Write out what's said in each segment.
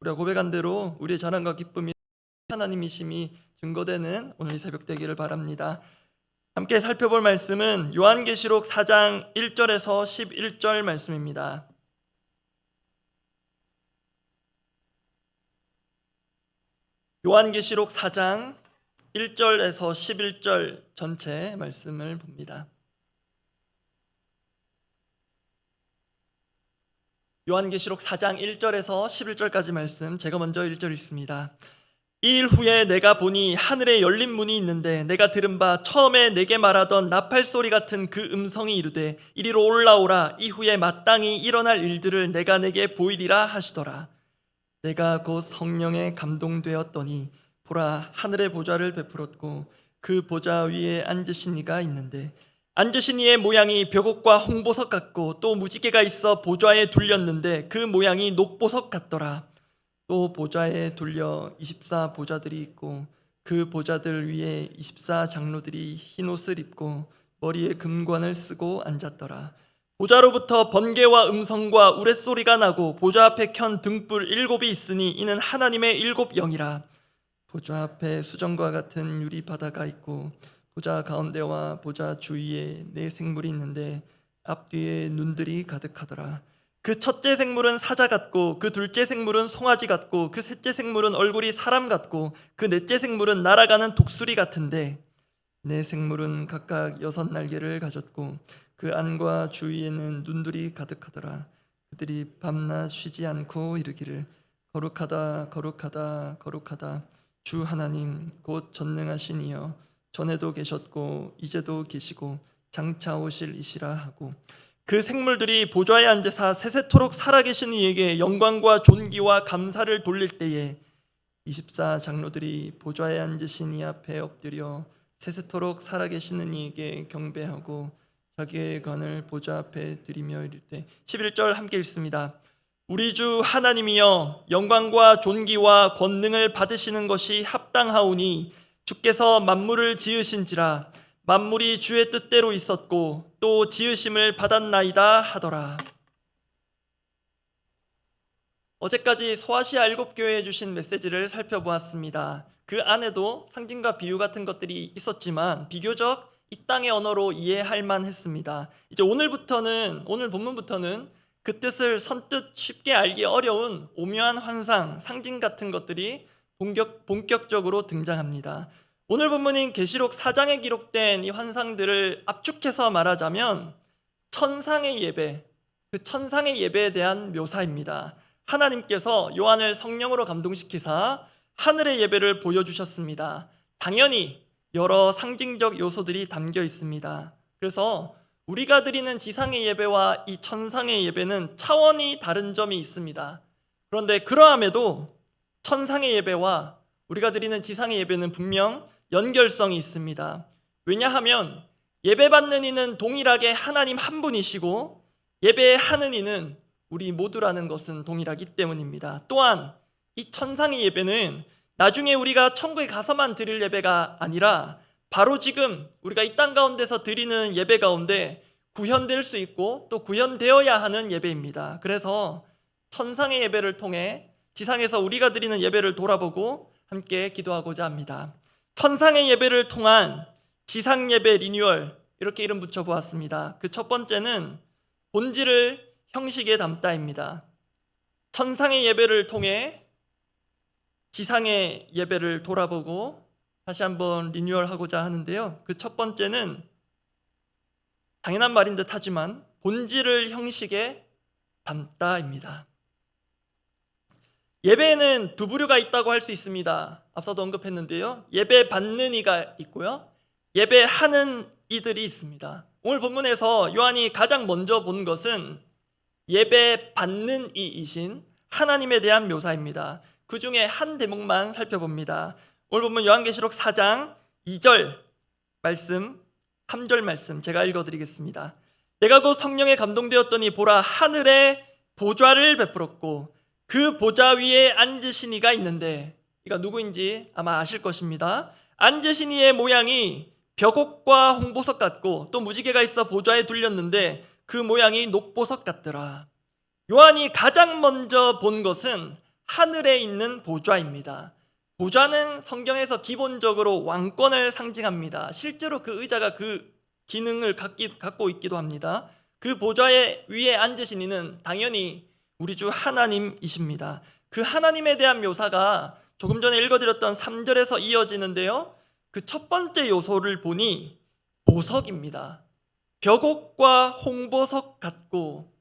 우리가 고백한 대로 우리의 자랑과 기쁨이 하나님이심이 증거되는 오늘 이 새벽 되기를 바랍니다. 함께 살펴볼 말씀은 요한계시록 4장 1절에서 11절 말씀입니다. 요한계시록 4장 1절에서 11절 전체 말씀을 봅니다. 요한계시록 4장 1절에서 11절까지 말씀, 제가 먼저 1절 읽습니다. 이 일 후에 내가 보니 하늘에 열린 문이 있는데 내가 들은 바 처음에 내게 말하던 나팔 소리 같은 그 음성이 이르되 이리로 올라오라. 이후에 마땅히 일어날 일들을 내가 내게 보이리라 하시더라. 내가 곧 성령에 감동되었더니 보라, 하늘의 보좌를 베풀었고 그 보좌 위에 앉으신 이가 있는데 앉으신 이의 모양이 벽옥과 홍보석 같고 또 무지개가 있어 보좌에 둘렸는데 그 모양이 녹보석 같더라. 또 보좌에 둘려 24 보좌들이 있고 그 보좌들 위에 24 장로들이 흰 옷을 입고 머리에 금관을 쓰고 앉았더라. 보좌로부터 번개와 음성과 우레소리가 나고 보좌 앞에 켠 등불 7이 있으니 이는 하나님의 7 영이라. 보좌 앞에 수정과 같은 유리 바다가 있고 보좌 가운데와 보좌 주위에 4 생물이 있는데 앞뒤에 눈들이 가득하더라. 그 첫째 생물은 사자 같고 그 둘째 생물은 송아지 같고 그 셋째 생물은 얼굴이 사람 같고 그 넷째 생물은 날아가는 독수리 같은데 4 생물은 각각 6 날개를 가졌고 그 안과 주위에는 눈들이 가득하더라. 그들이 밤낮 쉬지 않고 이르기를 거룩하다 거룩하다 거룩하다 주 하나님 곧 전능하신 이여 전에도 계셨고 이제도 계시고 장차 오실 이시라 하고 그 생물들이 보좌에 앉으사 세세토록 살아계신 이에게 영광과 존귀와 감사를 돌릴 때에 24 장로들이 보좌에 앉으신 이 앞에 엎드려 세세토록 살아계시는 이에게 경배하고 자기의 관을 보좌 앞에 드리며 이를 때 11절 함께 읽습니다. 우리 주 하나님이여 영광과 존귀와 권능을 받으시는 것이 합당하오니 주께서 만물을 지으신지라 만물이 주의 뜻대로 있었고 또 지으심을 받았나이다 하더라. 어제까지 소아시아 7교회에 주신 메시지를 살펴보았습니다. 그 안에도 상징과 비유 같은 것들이 있었지만 비교적 이 땅의 언어로 이해할 만했습니다. 이제 오늘 본문부터는 그 뜻을 선뜻 쉽게 알기 어려운 오묘한 환상, 상징 같은 것들이 본격적으로 등장합니다. 오늘 본문인 계시록 4장에 기록된 이 환상들을 압축해서 말하자면 천상의 예배, 그 천상의 예배에 대한 묘사입니다. 하나님께서 요한을 성령으로 감동시키사 하늘의 예배를 보여주셨습니다. 당연히 여러 상징적 요소들이 담겨 있습니다. 그래서 우리가 드리는 지상의 예배와 이 천상의 예배는 차원이 다른 점이 있습니다. 그런데 그러함에도 천상의 예배와 우리가 드리는 지상의 예배는 분명 연결성이 있습니다. 왜냐하면 예배받는 이는 동일하게 하나님 한 분이시고 예배하는 이는 우리 모두라는 것은 동일하기 때문입니다. 또한 이 천상의 예배는 나중에 우리가 천국에 가서만 드릴 예배가 아니라 바로 지금 우리가 이 땅 가운데서 드리는 예배 가운데 구현될 수 있고 또 구현되어야 하는 예배입니다. 그래서 천상의 예배를 통해 지상에서 우리가 드리는 예배를 돌아보고 함께 기도하고자 합니다. 천상의 예배를 통한 지상 예배 리뉴얼, 이렇게 이름 붙여보았습니다. 그 첫 번째는 본질을 형식에 담다입니다. 천상의 예배를 통해 지상의 예배를 돌아보고 다시 한번 리뉴얼하고자 하는데요. 그 첫 번째는 당연한 말인 듯 하지만 본질을 형식에 담다입니다. 예배에는 두 부류가 있다고 할 수 있습니다. 앞서도 언급했는데요. 예배 받는 이가 있고요. 예배하는 이들이 있습니다. 오늘 본문에서 요한이 가장 먼저 본 것은 예배 받는 이이신 하나님에 대한 묘사입니다. 그 중에 한 대목만 살펴봅니다. 오늘 본문 요한계시록 4장 2절 말씀, 3절 말씀 제가 읽어드리겠습니다. 내가 곧 성령에 감동되었더니 보라, 하늘에 보좌를 베풀었고 그 보좌 위에 앉으신 이가 있는데, 이가 누구인지 아마 아실 것입니다. 앉으신 이의 모양이 벽옥과 홍보석 같고 또 무지개가 있어 보좌에 둘렸는데 그 모양이 녹보석 같더라. 요한이 가장 먼저 본 것은 하늘에 있는 보좌입니다. 보좌는 성경에서 기본적으로 왕권을 상징합니다. 실제로 그 의자가 그 기능을 갖고 있기도 합니다. 그 보좌의 위에 앉으신 이는 당연히 우리 주 하나님이십니다. 그 하나님에 대한 묘사가 조금 전에 읽어드렸던 3절에서 이어지는데요. 그 첫 번째 요소를 보니 보석입니다. 벽옥과 홍보석 같고,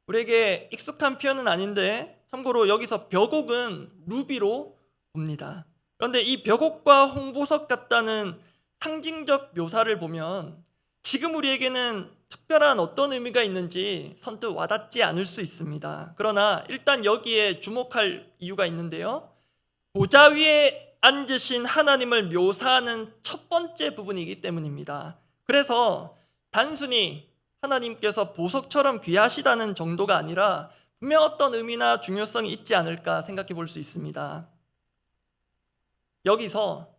우리에게 익숙한 표현은 아닌데 참고로 여기서 벽옥은 루비로 봅니다. 그런데 이 벽옥과 홍보석 같다는 상징적 묘사를 보면 지금 우리에게는 특별한 어떤 의미가 있는지 선뜻 와닿지 않을 수 있습니다. 그러나 일단 여기에 주목할 이유가 있는데요. 보좌 위에 앉으신 하나님을 묘사하는 첫 번째 부분이기 때문입니다. 그래서 단순히 하나님께서 보석처럼 귀하시다는 정도가 아니라 분명 어떤 의미나 중요성이 있지 않을까 생각해 볼 수 있습니다. 여기서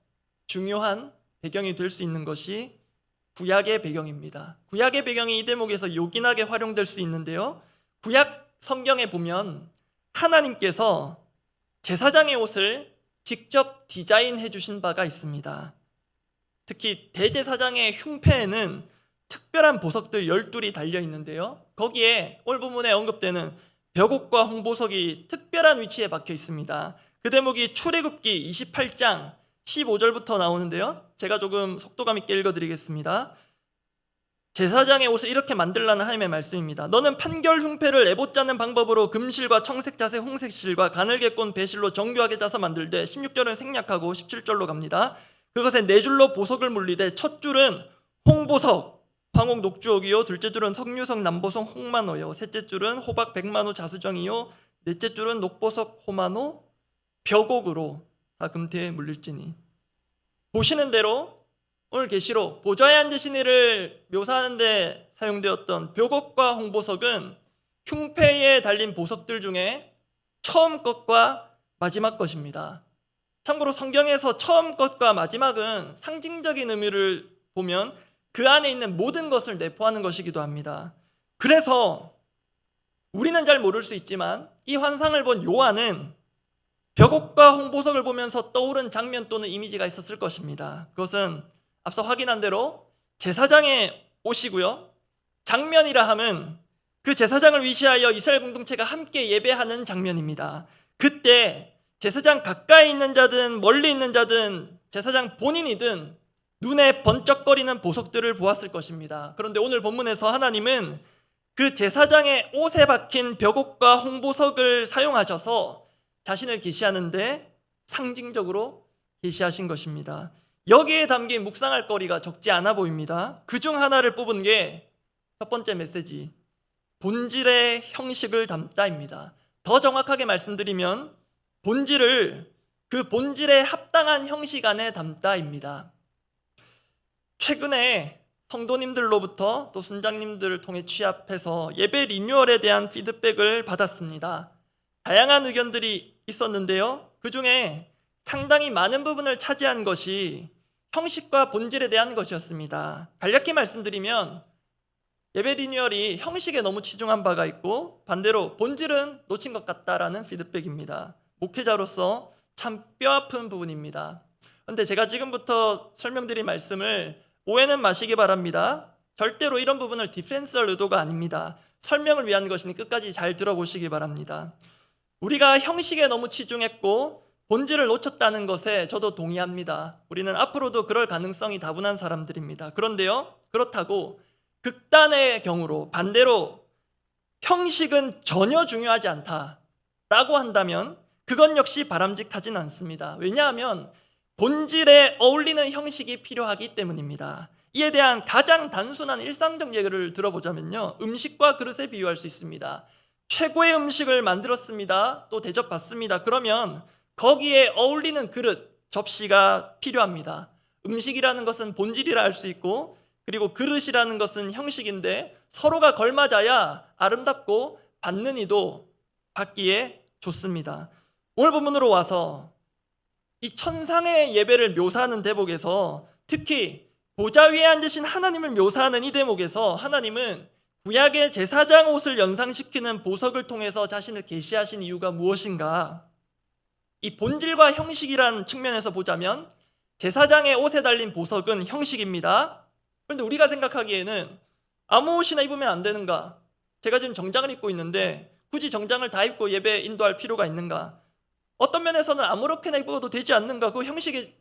중요한 배경이 될 수 있는 것이 구약의 배경입니다. 구약의 배경이 이 대목에서 요긴하게 활용될 수 있는데요. 구약 성경에 보면 하나님께서 제사장의 옷을 직접 디자인해 주신 바가 있습니다. 특히 대제사장의 흉패에는 특별한 보석들 12이 달려 있는데요. 거기에 오늘 본문에 언급되는 벽옥과 홍보석이 특별한 위치에 박혀 있습니다. 그 대목이 출애굽기 28장 15절부터 나오는데요. 제가 조금 속도감 있게 읽어드리겠습니다. 제사장의 옷을 이렇게 만들라는 하나님의 말씀입니다. 너는 판결 흉패를 에봇 짜는 방법으로 금실과 청색 자색 홍색실과 가늘게 꼰 배실로 정교하게 짜서 만들되 16절은 생략하고 17절로 갑니다. 그것에 네 줄로 보석을 물리되 첫 줄은 홍보석 황옥 녹주옥이요, 둘째 줄은 석류석 남보석 홍만호요, 셋째 줄은 호박 백만호 자수정이요, 넷째 줄은 녹보석 호만호 벽옥으로 다 금태에 물릴지니. 보시는 대로 오늘 계시록 보좌에 앉으신 이를 묘사하는 데 사용되었던 벽옥과 홍보석은 흉패에 달린 보석들 중에 처음 것과 마지막 것입니다. 참고로 성경에서 처음 것과 마지막은 상징적인 의미를 보면 그 안에 있는 모든 것을 내포하는 것이기도 합니다. 그래서 우리는 잘 모를 수 있지만 이 환상을 본 요한은 벽옥과 홍보석을 보면서 떠오른 장면 또는 이미지가 있었을 것입니다. 그것은 앞서 확인한 대로 제사장의 옷이고요. 장면이라 함은 그 제사장을 위시하여 이스라엘 공동체가 함께 예배하는 장면입니다. 그때 제사장 가까이 있는 자든 멀리 있는 자든 제사장 본인이든 눈에 번쩍거리는 보석들을 보았을 것입니다. 그런데 오늘 본문에서 하나님은 그 제사장의 옷에 박힌 벽옥과 홍보석을 사용하셔서 자신을 계시하는데 상징적으로 계시하신 것입니다. 여기에 담긴 묵상할 거리가 적지 않아 보입니다. 그중 하나를 뽑은 게 첫 번째 메시지, 본질의 형식을 담다입니다. 더 정확하게 말씀드리면 본질을 그 본질에 합당한 형식 안에 담다입니다. 최근에 성도님들로부터 또 순장님들을 통해 취합해서 예배 리뉴얼에 대한 피드백을 받았습니다. 다양한 의견들이 있었는데요. 그 중에 상당히 많은 부분을 차지한 것이 형식과 본질에 대한 것이었습니다. 간략히 말씀드리면 예배 리뉴얼이 형식에 너무 치중한 바가 있고 반대로 본질은 놓친 것 같다라는 피드백입니다. 목회자로서 참 뼈아픈 부분입니다. 그런데 제가 지금부터 설명드릴 말씀을 오해는 마시기 바랍니다. 절대로 이런 부분을 디펜스할 의도가 아닙니다. 설명을 위한 것이니 끝까지 잘 들어보시기 바랍니다. 우리가 형식에 너무 치중했고 본질을 놓쳤다는 것에 저도 동의합니다. 우리는 앞으로도 그럴 가능성이 다분한 사람들입니다. 그런데요, 그렇다고 극단의 경우로 반대로 형식은 전혀 중요하지 않다라고 한다면 그건 역시 바람직하진 않습니다. 왜냐하면 본질에 어울리는 형식이 필요하기 때문입니다. 이에 대한 가장 단순한 일상적 예를 들어보자면요, 음식과 그릇에 비유할 수 있습니다. 최고의 음식을 만들었습니다. 또 대접받습니다. 그러면 거기에 어울리는 그릇, 접시가 필요합니다. 음식이라는 것은 본질이라 할 수 있고 그리고 그릇이라는 것은 형식인데 서로가 걸맞아야 아름답고 받는 이도 받기에 좋습니다. 오늘 본문으로 와서 이 천상의 예배를 묘사하는 대목에서 특히 보좌 위에 앉으신 하나님을 묘사하는 이 대목에서 하나님은 구약의 제사장 옷을 연상시키는 보석을 통해서 자신을 계시하신 이유가 무엇인가? 이 본질과 형식이란 측면에서 보자면 제사장의 옷에 달린 보석은 형식입니다. 그런데 우리가 생각하기에는 아무 옷이나 입으면 안 되는가? 제가 지금 정장을 입고 있는데 굳이 정장을 다 입고 예배 인도할 필요가 있는가? 어떤 면에서는 아무렇게나 입어도 되지 않는가? 그 형식에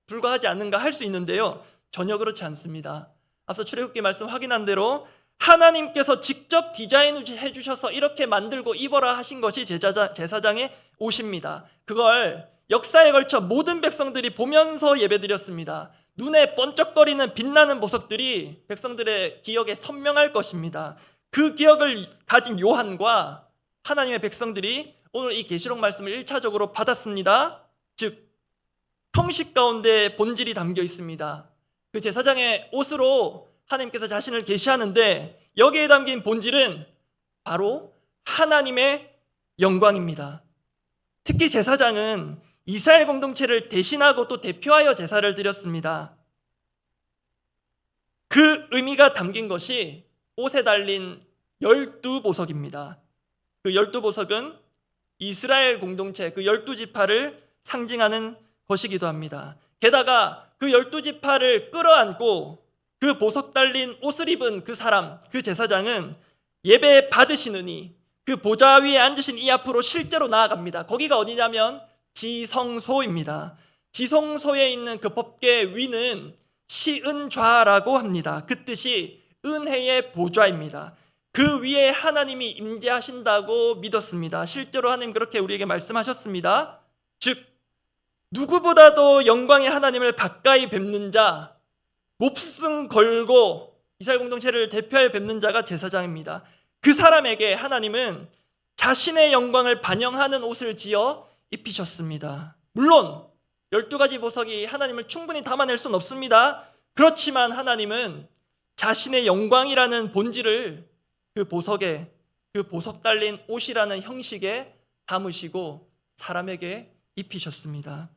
불과하지 않는가 할 수 있는데요, 전혀 그렇지 않습니다. 앞서 출애굽기 말씀 확인한 대로 하나님께서 직접 디자인해 주셔서 이렇게 만들고 입어라 하신 것이 제사장의 옷입니다. 그걸 역사에 걸쳐 모든 백성들이 보면서 예배드렸습니다. 눈에 번쩍거리는 빛나는 보석들이 백성들의 기억에 선명할 것입니다. 그 기억을 가진 요한과 하나님의 백성들이 오늘 이 계시록 말씀을 1차적으로 받았습니다. 즉 형식 가운데 본질이 담겨 있습니다. 그 제사장의 옷으로 하나님께서 자신을 계시하는데 여기에 담긴 본질은 바로 하나님의 영광입니다. 특히 제사장은 이스라엘 공동체를 대신하고 또 대표하여 제사를 드렸습니다. 그 의미가 담긴 것이 옷에 달린 12보석입니다. 그 12보석은 이스라엘 공동체 그 12지파를 상징하는 것이기도 합니다. 게다가 그 12지파를 끌어안고 그 보석 달린 옷을 입은 그 사람, 그 제사장은 예배 받으시느니 그 보좌 위에 앉으신 이 앞으로 실제로 나아갑니다. 거기가 어디냐면 지성소입니다. 지성소에 있는 그 법궤 위는 시은좌라고 합니다. 그 뜻이 은혜의 보좌입니다. 그 위에 하나님이 임재하신다고 믿었습니다. 실제로 하나님 그렇게 우리에게 말씀하셨습니다. 즉 누구보다도 영광의 하나님을 가까이 뵙는 자, 목숨 걸고 이스라엘 공동체를 대표하여 뵙는 자가 제사장입니다. 그 사람에게 하나님은 자신의 영광을 반영하는 옷을 지어 입히셨습니다. 물론 12가지 보석이 하나님을 충분히 담아낼 수는 없습니다. 그렇지만 하나님은 자신의 영광이라는 본질을 그 보석에, 그 보석 달린 옷이라는 형식에 담으시고 사람에게 입히셨습니다.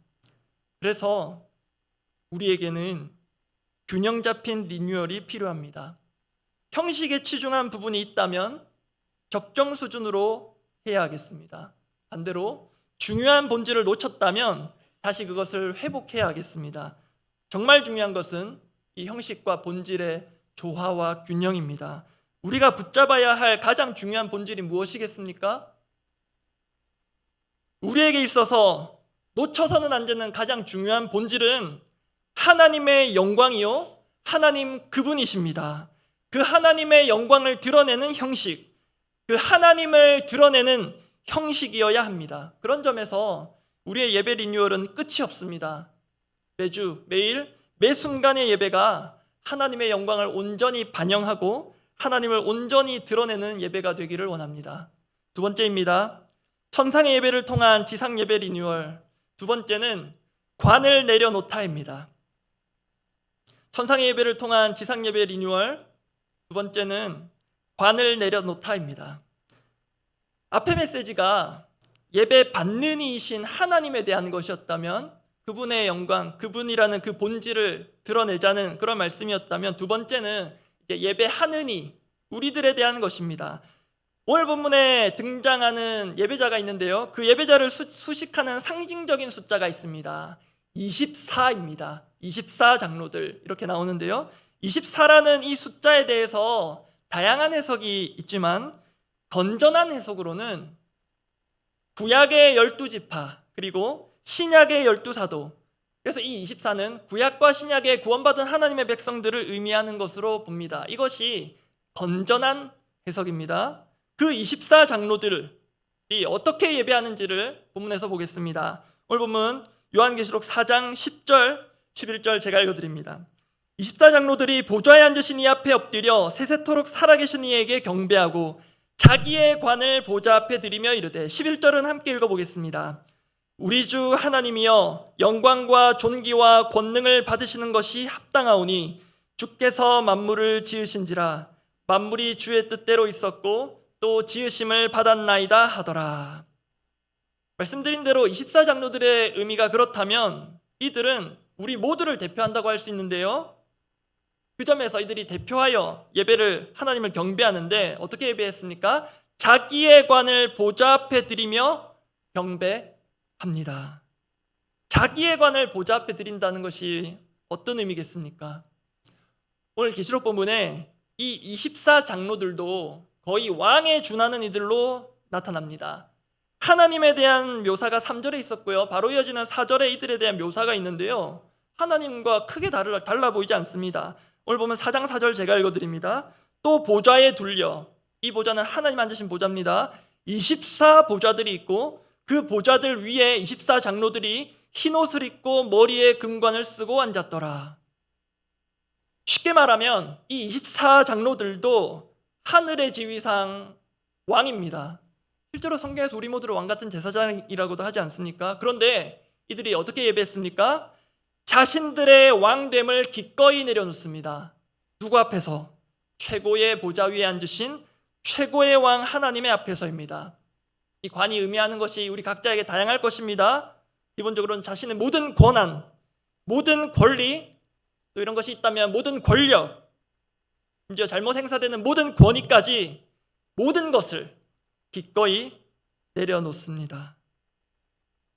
그래서 우리에게는 균형 잡힌 리뉴얼이 필요합니다. 형식에 치중한 부분이 있다면 적정 수준으로 해야 하겠습니다. 반대로 중요한 본질을 놓쳤다면 다시 그것을 회복해야 하겠습니다. 정말 중요한 것은 이 형식과 본질의 조화와 균형입니다. 우리가 붙잡아야 할 가장 중요한 본질이 무엇이겠습니까? 우리에게 있어서 놓쳐서는 안 되는 가장 중요한 본질은 하나님의 영광이요, 하나님 그분이십니다. 그 하나님의 영광을 드러내는 형식, 그 하나님을 드러내는 형식이어야 합니다. 그런 점에서 우리의 예배 리뉴얼은 끝이 없습니다. 매주, 매일, 매 순간의 예배가 하나님의 영광을 온전히 반영하고 하나님을 온전히 드러내는 예배가 되기를 원합니다. 두 번째입니다. 천상의 예배를 통한 지상 예배 리뉴얼. 두 번째는 관을 내려놓다입니다. 천상의 예배를 통한 지상 예배 리뉴얼. 두 번째는 관을 내려놓다입니다. 앞의 메시지가 예배 받는 이신 하나님에 대한 것이었다면, 그분의 영광, 그분이라는 그 본질을 드러내자는 그런 말씀이었다면, 두 번째는 예배하는 이, 우리들에 대한 것입니다. 오늘 본문에 등장하는 예배자가 있는데요, 그 예배자를 수식하는 상징적인 숫자가 있습니다. 24입니다. 24 장로들 이렇게 나오는데요, 24라는 이 숫자에 대해서 다양한 해석이 있지만 건전한 해석으로는 구약의 12지파 그리고 신약의 12사도, 그래서 이 24는 구약과 신약에 구원받은 하나님의 백성들을 의미하는 것으로 봅니다. 이것이 건전한 해석입니다. 그 24 장로들이 어떻게 예배하는지를 본문에서 보겠습니다. 오늘 본문 요한계시록 4장 10절 11절 제가 읽어드립니다. 24 장로들이 보좌에 앉으신 이 앞에 엎드려 세세토록 살아계신 이에게 경배하고 자기의 관을 보좌 앞에 드리며 이르되, 11절은 함께 읽어보겠습니다. 우리 주 하나님이여, 영광과 존귀와 권능을 받으시는 것이 합당하오니 주께서 만물을 지으신지라. 만물이 주의 뜻대로 있었고 또 지으심을 받았나이다 하더라. 말씀드린 대로 24 장로들의 의미가 그렇다면 이들은 우리 모두를 대표한다고 할 수 있는데요, 그 점에서 이들이 대표하여 예배를, 하나님을 경배하는데 어떻게 예배했습니까? 자기의 관을 보좌 앞에 드리며 경배하였습니다. 합니다. 자기의 관을 보좌 앞에 드린다는 것이 어떤 의미겠습니까? 오늘 계시록 본문에 이 24장로들도 거의 왕에 준하는 이들로 나타납니다. 하나님에 대한 묘사가 3절에 있었고요. 바로 이어지는 4절에 이들에 대한 묘사가 있는데요. 하나님과 크게 달라 보이지 않습니다. 오늘 보면 4장 4절 제가 읽어드립니다. 또 보좌에 둘려, 이 보좌는 하나님 앉으신 보좌입니다. 24보좌들이 있고 그 보좌들 위에 24장로들이 흰옷을 입고 머리에 금관을 쓰고 앉았더라. 쉽게 말하면 이 24장로들도 하늘의 지위상 왕입니다. 실제로 성경에서 우리 모두를 왕 같은 제사장이라고도 하지 않습니까? 그런데 이들이 어떻게 예배했습니까? 자신들의 왕됨을 기꺼이 내려놓습니다. 누구 앞에서? 최고의 보좌 위에 앉으신 최고의 왕 하나님의 앞에서입니다. 이 관이 의미하는 것이 우리 각자에게 다양할 것입니다. 기본적으로는 자신의 모든 권한, 모든 권리, 또 이런 것이 있다면 모든 권력, 심지어 잘못 행사되는 모든 권위까지 모든 것을 기꺼이 내려놓습니다.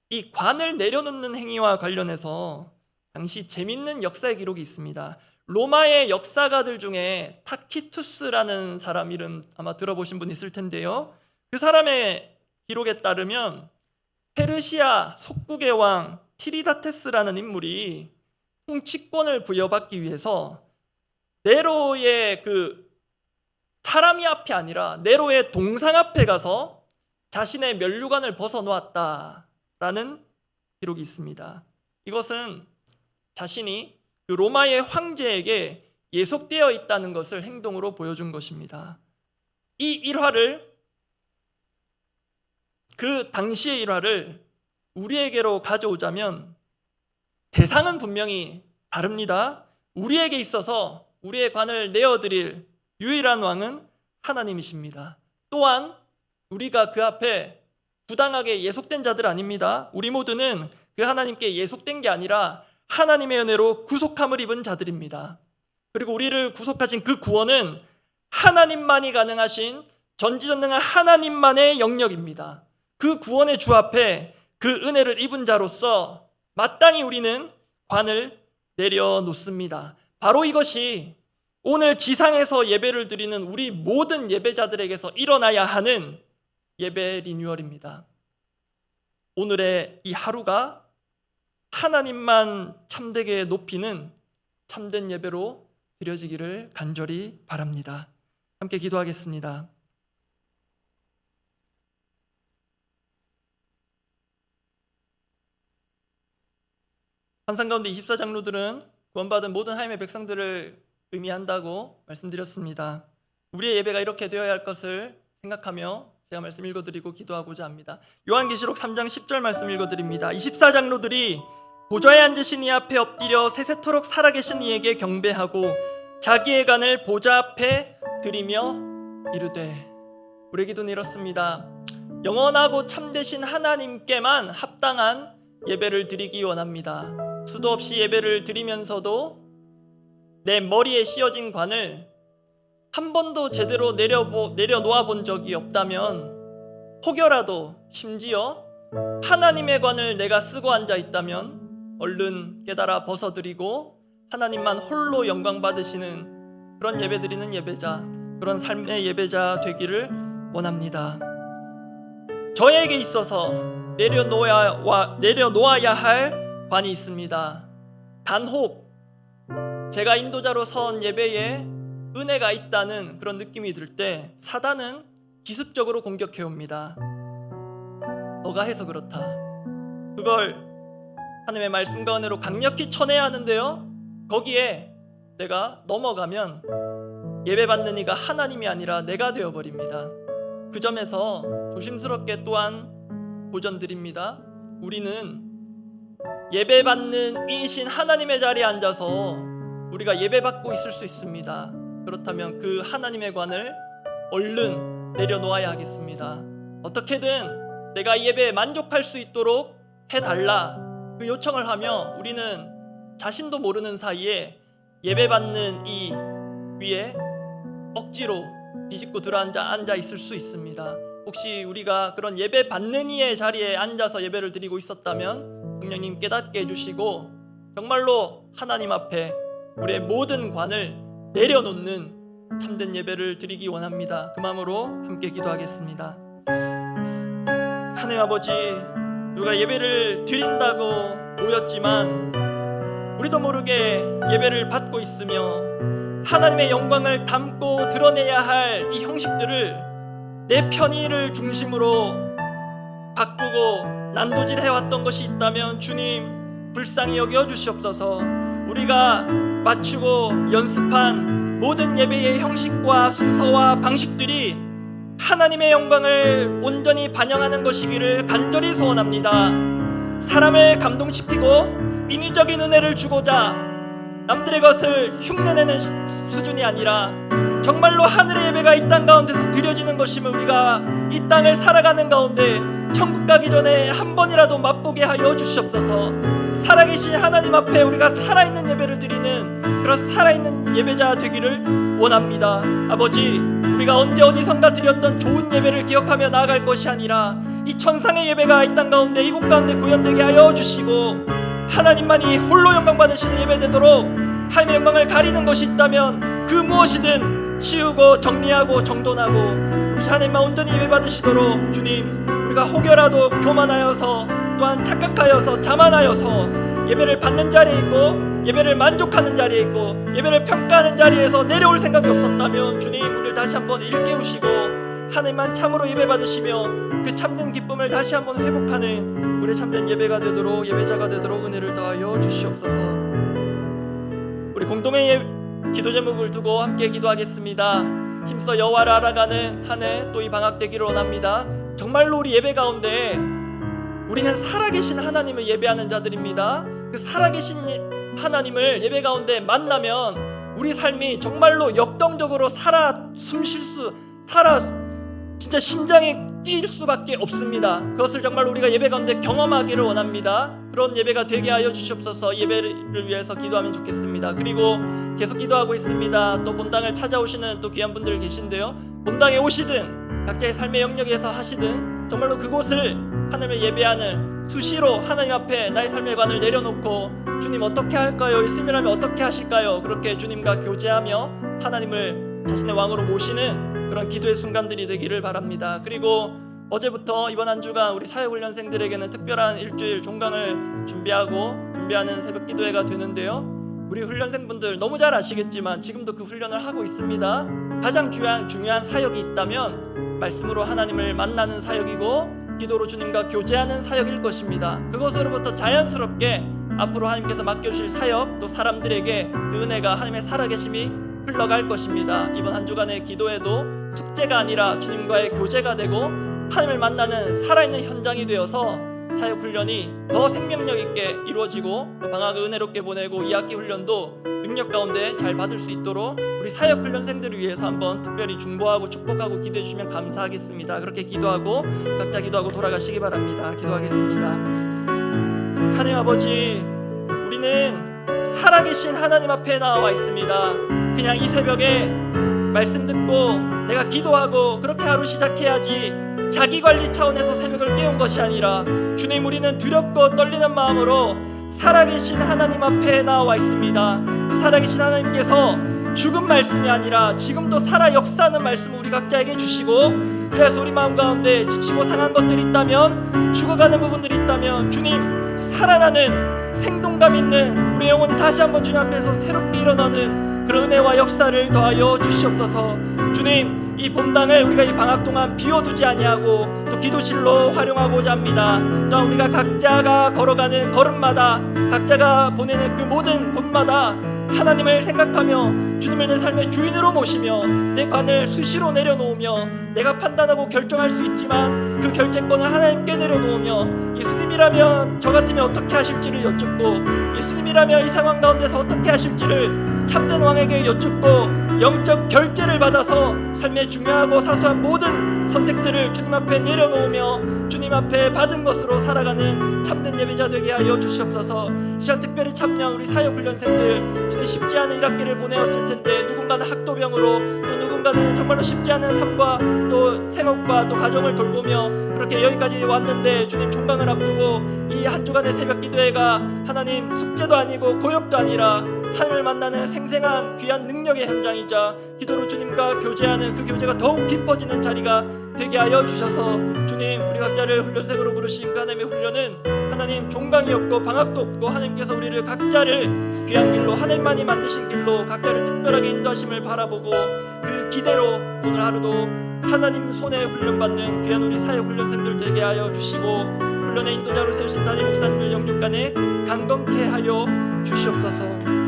이 관을 내려놓는 행위와 관련해서 당시 재밌는 역사의 기록이 있습니다. 로마의 역사가들 중에 타키투스라는 사람 이름 아마 들어보신 분 있을 텐데요. 그 사람의 기록에 따르면 페르시아 속국의 왕 티리다테스라는 인물이 통치권을 부여받기 위해서 네로의 사람이 앞에 아니라 네로의 동상 앞에 가서 자신의 면류관을 벗어놓았다라는 기록이 있습니다. 이것은 자신이 그 로마의 황제에게 예속되어 있다는 것을 행동으로 보여준 것입니다. 이 일화를, 그 당시의 일화를 우리에게로 가져오자면 대상은 분명히 다릅니다. 우리에게 있어서 우리의 관을 내어드릴 유일한 왕은 하나님이십니다. 또한 우리가 그 앞에 부당하게 예속된 자들 아닙니다. 우리 모두는 그 하나님께 예속된 게 아니라 하나님의 은혜로 구속함을 입은 자들입니다. 그리고 우리를 구속하신 그 구원은 하나님만이 가능하신 전지전능한 하나님만의 영역입니다. 그 구원의 주 앞에 그 은혜를 입은 자로서 마땅히 우리는 관을 내려놓습니다. 바로 이것이 오늘 지상에서 예배를 드리는 우리 모든 예배자들에게서 일어나야 하는 예배 리뉴얼입니다. 오늘의 이 하루가 하나님만 참되게 높이는 참된 예배로 드려지기를 간절히 바랍니다. 함께 기도하겠습니다. 환상 가운데 24장로들은 구원받은 모든 하나님의 백성들을 의미한다고 말씀드렸습니다. 우리의 예배가 이렇게 되어야 할 것을 생각하며 제가 말씀 읽어드리고 기도하고자 합니다. 요한계시록 3장 10절 말씀 읽어드립니다. 24장로들이 보좌에 앉으신 이 앞에 엎드려 세세토록 살아계신 이에게 경배하고 자기의 간을 보좌 앞에 드리며 이르되, 우리의 기도는 이렇습니다. 영원하고 참되신 하나님께만 합당한 예배를 드리기 원합니다. 수도 없이 예배를 드리면서도 내 머리에 씌어진 관을 한 번도 제대로 내려놓아 본 적이 없다면, 혹여라도 심지어 하나님의 관을 내가 쓰고 앉아 있다면 얼른 깨달아 벗어드리고 하나님만 홀로 영광 받으시는 그런 예배 드리는 예배자, 그런 삶의 예배자 되기를 원합니다. 저에게 있어서 내려놓아야 할 관이 있습니다. 단혹 제가 인도자로 선 예배에 은혜가 있다는 그런 느낌이 들 때 사단은 기습적으로 공격해 옵니다. 너가 해서 그렇다. 그걸 하나님의 말씀과 은혜로 강력히 쳐내야 하는데요, 거기에 내가 넘어가면 예배받는 이가 하나님이 아니라 내가 되어버립니다. 그 점에서 조심스럽게 또한 도전드립니다. 우리는 예배받는 이신 하나님의 자리에 앉아서 우리가 예배받고 있을 수 있습니다. 그렇다면 그 하나님의 관을 얼른 내려놓아야 하겠습니다. 어떻게든 내가 예배에 만족할 수 있도록 해달라, 그 요청을 하며 우리는 자신도 모르는 사이에 예배받는 이 위에 억지로 비집고 앉아 있을 수 있습니다. 혹시 우리가 그런 예배 받는 이의 자리에 앉아서 예배를 드리고 있었다면 성령님 깨닫게 해주시고 정말로 하나님 앞에 우리의 모든 관을 내려놓는 참된 예배를 드리기 원합니다. 그 마음으로 함께 기도하겠습니다. 하나님 아버지, 우리가 예배를 드린다고 모였지만 우리도 모르게 예배를 받고 있으며 하나님의 영광을 담고 드러내야 할 이 형식들을 내 편의를 중심으로 바꾸고 난도질 해왔던 것이 있다면 주님 불쌍히 여겨 주시옵소서. 우리가 맞추고 연습한 모든 예배의 형식과 순서와 방식들이 하나님의 영광을 온전히 반영하는 것이기를 간절히 소원합니다. 사람을 감동시키고 인위적인 은혜를 주고자 남들의 것을 흉내내는 수준이 아니라 정말로 하늘의 예배가 이 땅 가운데서 드려지는 것이면 우리가 이 땅을 살아가는 가운데 천국 가기 전에 한 번이라도 맛보게 하여 주시옵소서. 살아계신 하나님 앞에 우리가 살아있는 예배를 드리는 그런 살아있는 예배자 되기를 원합니다. 아버지, 우리가 언제 어디선가 드렸던 좋은 예배를 기억하며 나아갈 것이 아니라 이 천상의 예배가 이 땅 가운데 이곳 가운데 구현되게 하여 주시고 하나님만이 홀로 영광 받으시는 예배 되도록 하나님의 영광을 가리는 것이 있다면 그 무엇이든 치우고 정리하고 정돈하고 하나님만 온전히 예배 받으시도록 주님, 우리가 혹여라도 교만하여서 또한 착각하여서 자만하여서 예배를 받는 자리에 있고 예배를 만족하는 자리에 있고 예배를 평가하는 자리에서 내려올 생각이 없었다면 주님, 우리를 다시 한번 일깨우시고 하나님만 참으로 예배 받으시며 그 참된 기쁨을 다시 한번 회복하는 우리 참된 예배가 되도록, 예배자가 되도록 은혜를 더하여 주시옵소서. 우리 공동의 기도 제목을 두고 함께 기도하겠습니다. 힘써 여호와를 알아가는 한 해 또 이 방학 되기를 원합니다. 정말로 우리 예배 가운데 우리는 살아계신 하나님을 예배하는 자들입니다. 그 살아계신 하나님을 예배 가운데 만나면 우리 삶이 정말로 역동적으로 진짜 심장이 뛸 수밖에 없습니다. 그것을 정말 우리가 예배 가운데 경험하기를 원합니다. 그런 예배가 되게 하여 주시옵소서. 예배를 위해서 기도하면 좋겠습니다. 그리고 계속 기도하고 있습니다. 또 본당을 찾아오시는 또 귀한 분들 계신데요, 본당에 오시든 각자의 삶의 영역에서 하시든 정말로 그곳을 하나님을 예배하는 수시로 하나님 앞에 나의 삶의 관을 내려놓고 주님 어떻게 할까요? 예수님이라면 어떻게 하실까요? 그렇게 주님과 교제하며 하나님을 자신의 왕으로 모시는 그런 기도의 순간들이 되기를 바랍니다. 그리고 어제부터 이번 한 주간 우리 사역훈련생들에게는 특별한 일주일 종강을 준비하는 새벽 기도회가 되는데요, 우리 훈련생분들 너무 잘 아시겠지만 지금도 그 훈련을 하고 있습니다. 가장 중요한 사역이 있다면 말씀으로 하나님을 만나는 사역이고 기도로 주님과 교제하는 사역일 것입니다. 그것으로부터 자연스럽게 앞으로 하나님께서 맡겨주실 사역, 또 사람들에게 그 은혜가 하나님의 살아계심이 흘러갈 것입니다. 이번 한 주간의 기도에도 숙제가 아니라 주님과의 교제가 되고 하나님을 만나는 살아있는 현장이 되어서 사역 훈련이 더 생명력 있게 이루어지고 또 방학을 은혜롭게 보내고 2학기 훈련도 능력 가운데 잘 받을 수 있도록 우리 사역 훈련생들을 위해서 한번 특별히 중보하고 축복하고 기도해 주시면 감사하겠습니다. 그렇게 기도하고 각자 기도하고 돌아가시기 바랍니다. 기도하겠습니다. 하나님 아버지, 우리는 살아계신 하나님 앞에 나와 있습니다. 그냥 이 새벽에 말씀 듣고 내가 기도하고 그렇게 하루 시작해야지 자기관리 차원에서 새벽을 깨운 것이 아니라 주님, 우리는 두렵고 떨리는 마음으로 살아계신 하나님 앞에 나와 있습니다. 그 살아계신 하나님께서 죽은 말씀이 아니라 지금도 살아 역사하는 말씀을 우리 각자에게 주시고, 그래서 우리 마음 가운데 지치고 상한 것들이 있다면, 죽어가는 부분들이 있다면 주님, 살아나는 생동감 있는 우리 영혼이 다시 한번 주님 앞에서 새롭게 일어나는 그런 은혜와 역사를 더하여 주시옵소서. 주님, 이 본당을 우리가 이 방학 동안 비워두지 아니하고 또 기도실로 활용하고자 합니다. 또 우리가 각자가 걸어가는 걸음마다, 각자가 보내는 그 모든 곳마다 하나님을 생각하며 주님을 내 삶의 주인으로 모시며 내 관을 수시로 내려놓으며 내가 판단하고 결정할 수 있지만 그 결재권을 하나님께 내려놓으며 예수님이라면 저 같으면 어떻게 하실지를 여쭙고, 예수님이라면 이 상황 가운데서 어떻게 하실지를 참된 왕에게 여쭙고 영적 결재를 받아서 삶의 중요하고 사소한 모든 선택들을 주님 앞에 내려놓으며 주님 앞에 받은 것으로 살아가는 참된 예배자 되게 하여 주시옵소서. 시간 특별히 참여한 우리 사역훈련생들, 주님 쉽지 않은 1학기를 보내었을 텐데 누군가는 학도병으로 또 누군가는 주님과는 정말로 쉽지 않은 삶과 또 생업과 또 가정을 돌보며 그렇게 여기까지 왔는데 주님 종강을 앞두고 이 한 주간의 새벽 기도회가 하나님 숙제도 아니고 고역도 아니라 하나님을 만나는 생생한 귀한 능력의 현장이자 기도로 주님과 교제하는 그 교제가 더욱 깊어지는 자리가 되게 하여 주셔서 주님 우리 각자를 훈련생으로 부르신 그 하나님의 훈련은 하나님 종강이 없고 방학도 없고 하나님께서 우리를 각자를 귀한 길로 하나님만이 만드신 길로 각자를 특별하게 인도하심을 바라보고 그 기대로 오늘 하루도 하나님 손에 훈련받는 귀한 우리 사역 훈련생들 되게 하여 주시고 훈련의 인도자로 세우신 담임 목사님을 영육간에 강건케 하여 주시옵소서.